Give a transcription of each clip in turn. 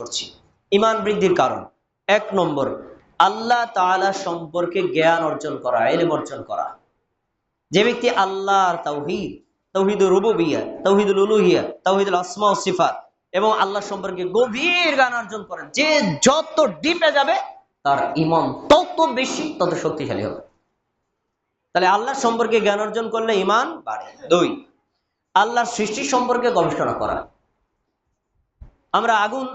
করছি। ঈমান বৃদ্ধির কারণ 1 নম্বর, আল্লাহ তাআলা সম্পর্কে জ্ঞান অর্জন করা, ইলম অর্জন করা। যে ব্যক্তি আল্লাহর তাওহীদ, তাওহীদুর রুবুবিয়্যাহ, তাওহীদুল উলুহিয়্যাহ, তাওহীদুল আসমা ওয়াস সিফাত এবং আল্লাহ সম্পর্কে গভীর জ্ঞান অর্জন করেন, যে যত ডিপে যাবে তার ঈমান তত বেশি, তত শক্তিশালী হবে। তাহলে আল্লাহ সম্পর্কে জ্ঞান অর্জন করলে ঈমান বাড়ে। 2, আল্লাহর সৃষ্টি সম্পর্কে গবেষণা করা। আমরা আগুন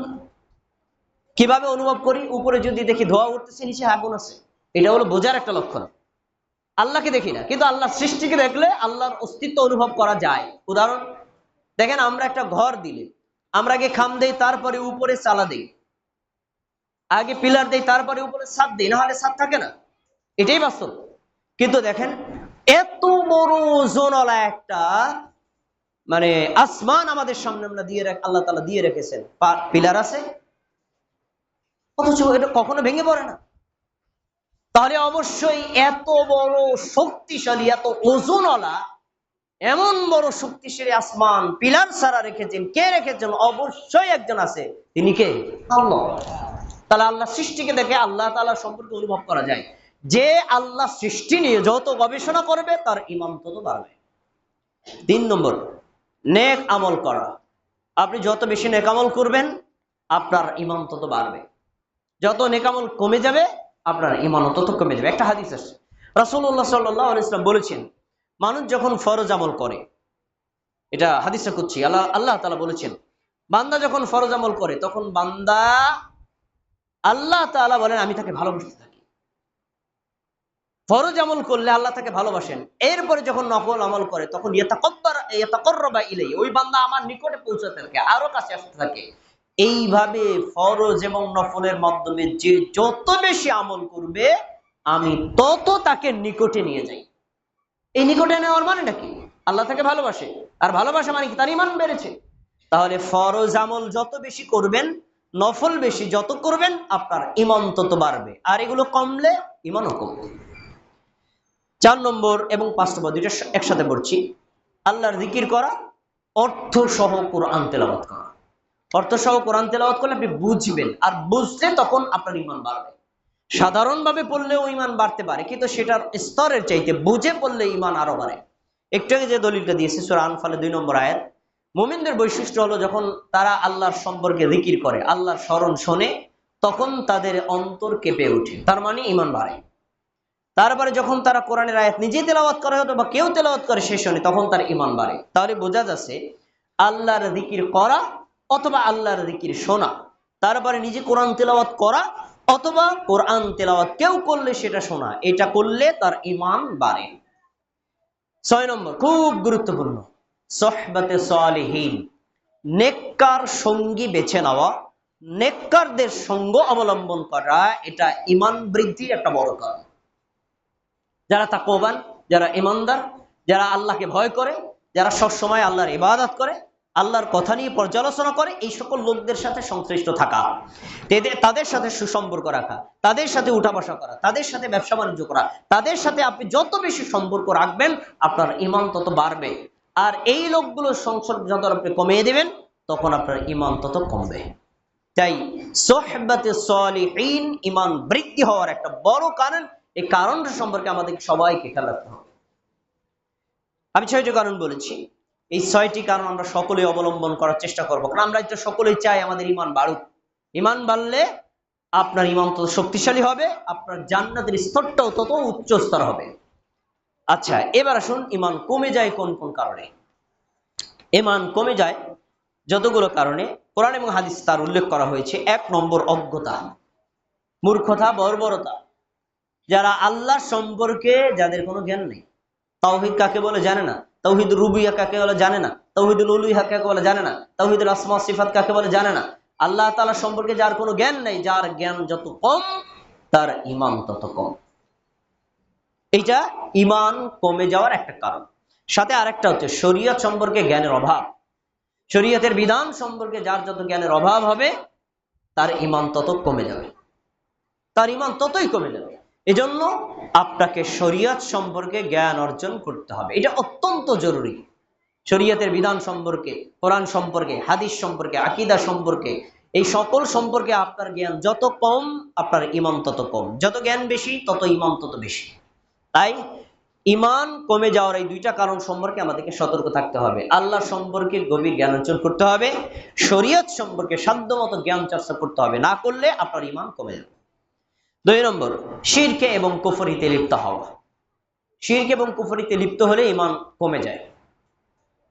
কিভাবে অনুভব করি? উপরে যদি দেখি ধোঁয়া উঠতেছে, নিচে আগুন আছে, এটা হলো বোঝার একটা লক্ষণ। আল্লাহকে দেখি না, কিন্তু আল্লাহর সৃষ্টিকে দেখলে আল্লাহর অস্তিত্ব অনুভব করা যায়। উদাহরণ দেখেন, আমরা একটা ঘর দিলে আমরা আগে খাম দেই, তারপরে উপরে চালা দেই, আগে পিলার দেই, তারপরে উপরে ছাদ দেই, না হলে ছাদ থাকে না। এটাই বাস্তব। কিন্তু দেখেন, এত বড় ওজনওয়ালা একটা মানে আসমান আমাদের সামনে আমরা আল্লাহ তাআলা দিয়ে রেখেছেন, পিলার আছে, অথচ এটা কখনো ভেঙে পড়ে না। তাহলে অবশ্যই এত বড় শক্তিশালী, এত ওজনওয়ালা, এমন বড় শক্তিশালী আসমান পিলার ছাড়া রেখেছেন, কে রেখেছেন? অবশ্যই একজন আছে, তিনি কে? আল্লাহ। তাহলে আল্লাহ সৃষ্টিকে দেখে আল্লাহ তাআলা সম্পর্কে অনুভব করা যায়। যে আল্লাহ সৃষ্টি নিয়ে যত গবেষণা করবে তার ঈমান তত বাড়বে। 3 নম্বর, নেক আমল করা। আপনি যত বেশি নেক আমল করবেন আপনার ঈমান তত বাড়বে। যত নেক আমল কমে যাবে আপনার ঈমান তত কমে যাবে। একটা হাদিস আছে, রাসূলুল্লাহ সাল্লাল্লাহু আলাইহি ওয়াসাল্লাম বলেছেন, মানুষ যখন ফরজ আমল করে, এটা হাদিসে কুদসি, আল্লাহ তাআলা বলেছেন, বান্দা যখন ফরজ আমল করে তখন বান্দা, আল্লাহ তাআলা বলেন, আমি তাকে ভালোবাসতে থাকি। ফরজ আমল করলে আল্লাহ তাকে ভালোবাসেন। এরপরে যখন নফল আমল করে তখন ইয়াতাকাররাবা ইলাইহি, ওই বান্দা আমার নিকটে পৌঁছাতে থাকে, আরো কাছে আসতে থাকে। এইভাবে ফরজ এবং নফলের মাধ্যমে যে যত বেশি আমল করবে আমি তত তাকে নিকটে নিয়ে যাই। এই নিকটে নেওয়ার মানে নাকি? আল্লাহ তাকে ভালোবাসে, আর ভালোবাসা মানে কি? তার ঈমান বেড়েছে। তাহলে ফরজ আমল যত বেশি করবেন, নফল বেশি যত করবেন, আপনার ঈমান তত বাড়বে, আর এগুলো কমলে ঈমানও কমবে। 4 নম্বর এবং 5 নম্বর দুইটা একসাথে পড়ছি, আল্লাহর জিকির করা, অর্থ সহ কোরআন তেলাওয়াত করা। অর্থ সহ কোরআন তেলাওয়াত করলে আপনি বুঝবেন, আর বুঝলে তখন আপনার ঈমান বাড়বে। সাধারণভাবে পড়লেও ঈমান বাড়তে পারে, কিন্তু সেটার স্তরের চাইতে বুঝে পড়লে ঈমান আরো বাড়ে। একটু আগে যে দলিলটা দিয়েছে সূরা আনফালে 2 নম্বর আয়াত, মুমিনদের বৈশিষ্ট্য হলো যখন তারা আল্লাহর সম্পর্কে জিকির করে, আল্লাহর স্মরণ শোনে, তখন তাদের অন্তর কেঁপে ওঠে, তার মানে ঈমান বাড়ে। তারপরে যখন তারা কোরআনের আয়াত নিজে তেলাওয়াত করে হতো বা কেউ তেলাওয়াত করে সে শোনে, তখন তার ঈমান বাড়ে। তাহলে বোঝা যাচ্ছে আল্লাহর জিকির করা অথবা আল্লাহর জিকির শোনা, তারপরে নিজে কোরআন তেলাওয়াত করা অথবা কোরআন তেলাওয়াত কেউ করলে সেটা শোনা, এটা করলে তার ঈমান বাড়ে। 6 নম্বর খুব গুরুত্বপূর্ণ, সুহবাতে সালিহিন, নেককার সঙ্গী বেছে নেওয়া, নেককারদের সঙ্গ অবলম্বন করা, এটা ঈমান বৃদ্ধির একটা বড় কারণ। যারা তাকওয়াবান, যারা ঈমানদার, যারা আল্লাহকে ভয় করে, যারা সবসময় আল্লাহর ইবাদত করে, আল্লাহর কথা নিয়ে পর্যালোচনা করে, এই সকল লোকদের সাথে সংশ্লিষ্ট থাকা, তাদের সাথে সুসম্পর্ক রাখা, তাদের সাথে উঠা বসা করা, তাদের সাথে ব্যবসা বাণিজ্য করা, তাদের সাথে আপনি যত বেশি সম্পর্ক রাখবেন আপনার ঈমান তত বাড়বে। আর এই লোকগুলোর সংসর্গ যত আপনি কমিয়ে দেবেন তখন আপনার ঈমান তত কমবে। তাই সুহবাতে সালিহিন ঈমান বৃদ্ধি হওয়ার একটা বড় কারণ। এই কারণটা সম্পর্কে আমাদের সবাইকে খেয়াল রাখতে হবে। আমি 6টি কারণ বলেছি, এই 6টি কারণ আমরা সকলে অবলম্বন করার চেষ্টা করব, কারণ আমরা এটা সকলেই চাই আমাদের ঈমান বাড়ুক। ঈমান বাড়লে আপনার ঈমান তত শক্তিশালী হবে, আপনার জান্নাতের স্তরটাও তত উচ্চ স্তর হবে। আচ্ছা, এবার আসুন ঈমান কমে যায় কোন কোন কারণে। ঈমান কমে যায় যতগুলো কারণে কোরআন এবং হাদিস তার উল্লেখ করা হয়েছে। 1 নম্বর, অজ্ঞতা, মূর্খতা, বর্বরতা। যারা আল্লাহ সম্পর্কে যাদের কোনো জ্ঞান নেই, তাওহীদ কাকে বলে জানে না, তাওহীদুর রুবুবিয়্যাহ কাকে বলে জানে না, তাওহীদুল উলুহিয়্যাহ কাকে বলে জানে না, তাওহীদুল আসমা ওয়াস সিফাত কাকে বলে জানে না, আল্লাহ তাআলা সম্পর্কে যার কোনো জ্ঞান নেই, যার জ্ঞান যত কম তার ঈমান তত কম। এইটা ঈমান কমে যাওয়ার একটা কারণ। সাথে আরেকটা হচ্ছে শরীয়ত সম্পর্কে জ্ঞানের অভাব। শরীয়তের বিধান সম্পর্কে যার যত জ্ঞানের অভাব হবে তার ঈমান তত কমে যাবে, তার ঈমান ততই কমে যাবে। এজন্য আপনাকে শরীয়ত সম্পর্কে জ্ঞান অর্জন করতে হবে, এটা অত্যন্ত জরুরি। শরীয়তের বিধান সম্পর্কে, কোরআন সম্পর্কে, হাদিস সম্পর্কে, আকীদা সম্পর্কে, এই সকল সম্পর্কে আপনার জ্ঞান যত কম, আপনার ঈমান তত কম। যত জ্ঞান বেশি, তত ঈমান তত বেশি। তাই ঈমান কমে যাওয়ার এই দুইটা কারণ সম্পর্কে আমাদেরকে সতর্ক থাকতে হবে। আল্লাহ সম্পর্কে গভীর জ্ঞান অর্জন করতে হবে, শরীয়ত সম্পর্কে সাধ্যমতো জ্ঞান চর্চা করতে হবে। না করলে আপনার ঈমান কমে যাবে। 2 নম্বর, শিরকে এবং কুফরিতে লিপ্ত হওয়া। শিরক এবং কুফরিতে লিপ্ত হলে ঈমান কমে যায়।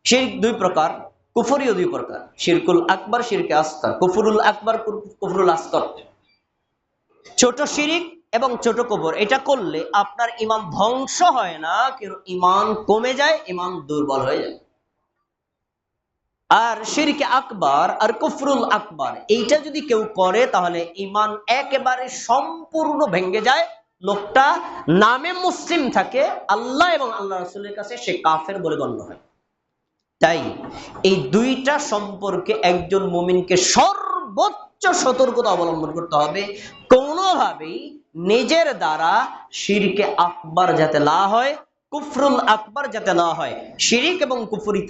শিরক 2 প্রকার, কুফরিও 2 প্রকার, শিরকুল আকবার, শিরকে আসগর, কুফরুল আকবার, কুফরুল আসগর। ছোট শিরিক এবং ছোট কুফর, এটা করলে আপনার ঈমান ধ্বংস হয় না, কিন্তু ঈমান কমে যায়, ঈমান দুর্বল হয়ে যায়। আর শিরকে আকবার আর কুফরুল আকবার, এইটা যদি কেউ করে তাহলে ঈমান একেবারে সম্পূর্ণ ভেঙে যায়। লোকটা নামে মুসলিম থাকে, আল্লাহ এবং আল্লাহ রাসূলের কাছে সে কাফের বলে গণ্য হয়। তাই এই দুইটা সম্পর্কে একজন মুমিনকে সর্বোচ্চ সতর্কতা অবলম্বন করতে হবে। কোনোভাবেই নিজের দ্বারা শিরকে আকবার যাতে না হয়, কুফরুল আকবার যাতে না হয়। শিরিক এবং কুফরিতে